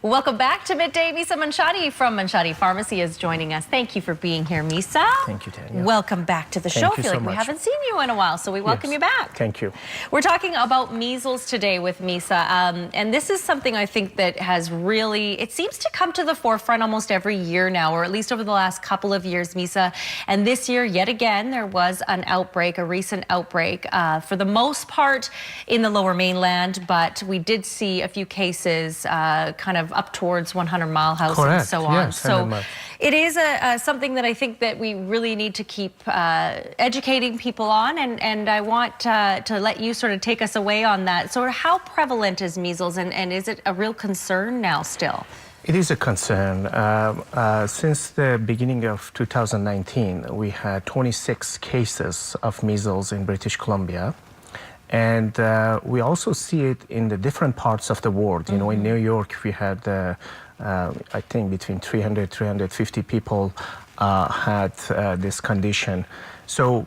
Welcome back to Midday. Misa Manshadi from Manshadi Pharmacy is joining us. Thank you for being here, Misa. Thank you, Tanya. Welcome back to the show. I feel like we haven't seen you in a while, so we welcome you back. Thank you. We're talking about measles today with Misa, and this is something I think that has really, it seems to come to the forefront almost every year now, or at least over the last couple of years, Misa. And this year, yet again, there was an outbreak, a recent outbreak, for the most part in the Lower Mainland, but we did see a few cases kind of up towards 100 Mile House. Correct. And so on. Yes, so it is something that I think that we really need to keep educating people on, and I want to let you sort of take us away on that. So how prevalent is measles, and is it a real concern now still? It is a concern. Since the beginning of 2019, we had 26 cases of measles in British Columbia. And we also see it in the different parts of the world. You know, in New York, we had, I think, between 300, 350 people had this condition. So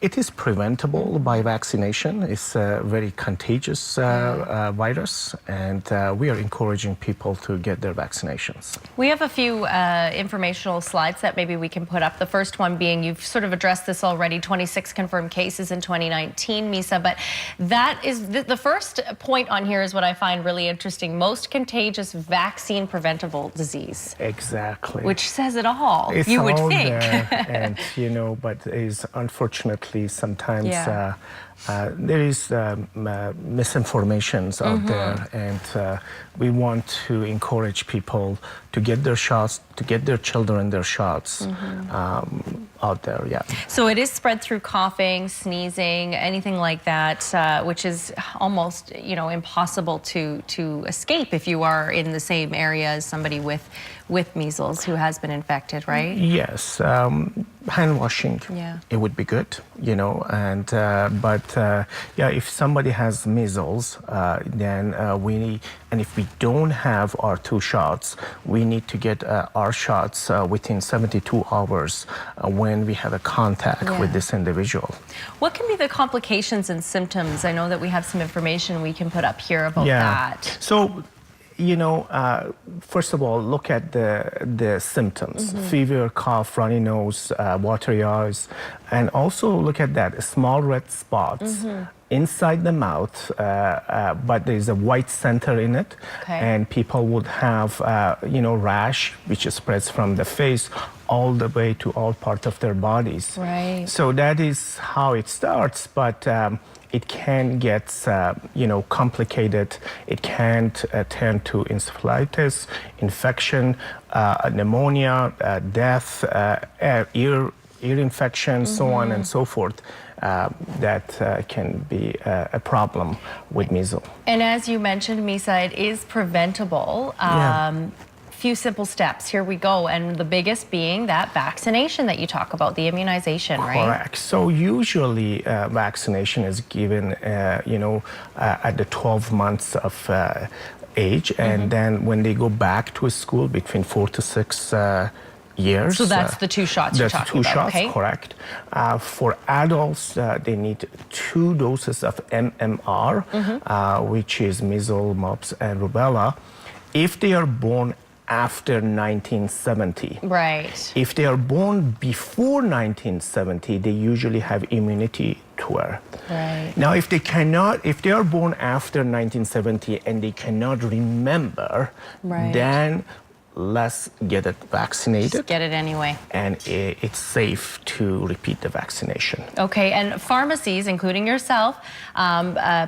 it is preventable by vaccination. It's a very contagious virus, and we are encouraging people to get their vaccinations. We have a few informational slides that maybe we can put up. The first one being, you've sort of addressed this already, 26 confirmed cases in 2019, Misa, but that is the first point on here is what I find really interesting. Most contagious vaccine preventable disease. Exactly. Which says it all, it's you would all think. There, and, you know, but is unfortunately sometimes there is misinformations out there, and we want to encourage people to get their shots, to get their children their shots out there. So it is spread through coughing, sneezing, anything like that, which is almost, you know, impossible to escape if you are in the same area as somebody with measles who has been infected, right? Yes. Hand washing, it would be good, you know, and if somebody has measles, then and if we don't have our 2 shots, we need to get our shots within 72 hours when we have a contact with this individual. What can be the complications and symptoms? I know that we have some information we can put up here about that. So, you know, first of all, look at the symptoms: fever, cough, runny nose, watery eyes, and also look at that small red spots inside the mouth, but there's a white center in it, and people would have, you know, rash, which spreads from the face all the way to all parts of their bodies. Right. So that is how it starts, but it can get, you know, complicated. It can turn to encephalitis, infection, pneumonia, death, ear infection, so on and so forth. That can be a problem with measles. And as you mentioned, Misa, it is preventable. Few simple steps. Here we go. And the biggest being that vaccination that you talk about, the immunization, right? Correct. So usually vaccination is given, you know, at the 12 months of age. And then when they go back to school between 4 to 6 years. So that's the 2 shots you're talking about, shots, correct. For adults, they need 2 doses of MMR, which is measles, mumps, and rubella, if they are born after 1970. Right. If they are born before 1970, they usually have immunity tour. Right. Now, if they are born after 1970 and they cannot remember, then let's get it vaccinated. Just get it anyway. And it's safe to repeat the vaccination. Okay, and pharmacies, including yourself,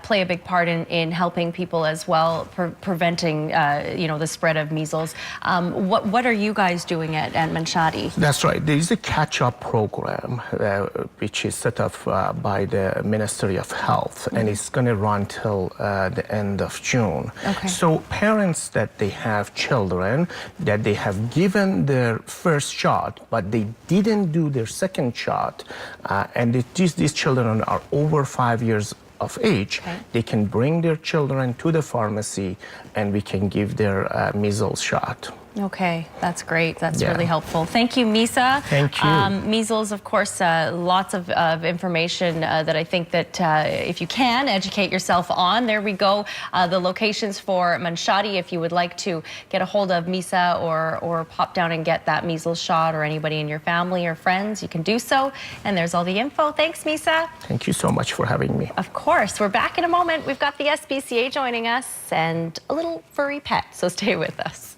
play a big part in helping people as well, preventing, you know, the spread of measles. What are you guys doing at Manshadi? That's right. There is a catch-up program which is set up by the Ministry of Health, and it's going to run till the end of June. Okay. So parents that they have children that they have given their first shot, but they didn't do their second shot, and these children are over 5 years of age, they can bring their children to the pharmacy and we can give their measles shot. Okay, that's great. That's Yeah. really helpful. Thank you, Misa. Thank you. Measles, of course, lots of information that I think that if you can educate yourself on. There we go. The locations for Manshadi, if you would like to get a hold of Misa or pop down and get that measles shot, or anybody in your family or friends, you can do so. And there's all the info. Thanks, Misa. Thank you so much for having me. Of course. We're back in a moment. We've got the SPCA joining us and a little furry pet, so stay with us.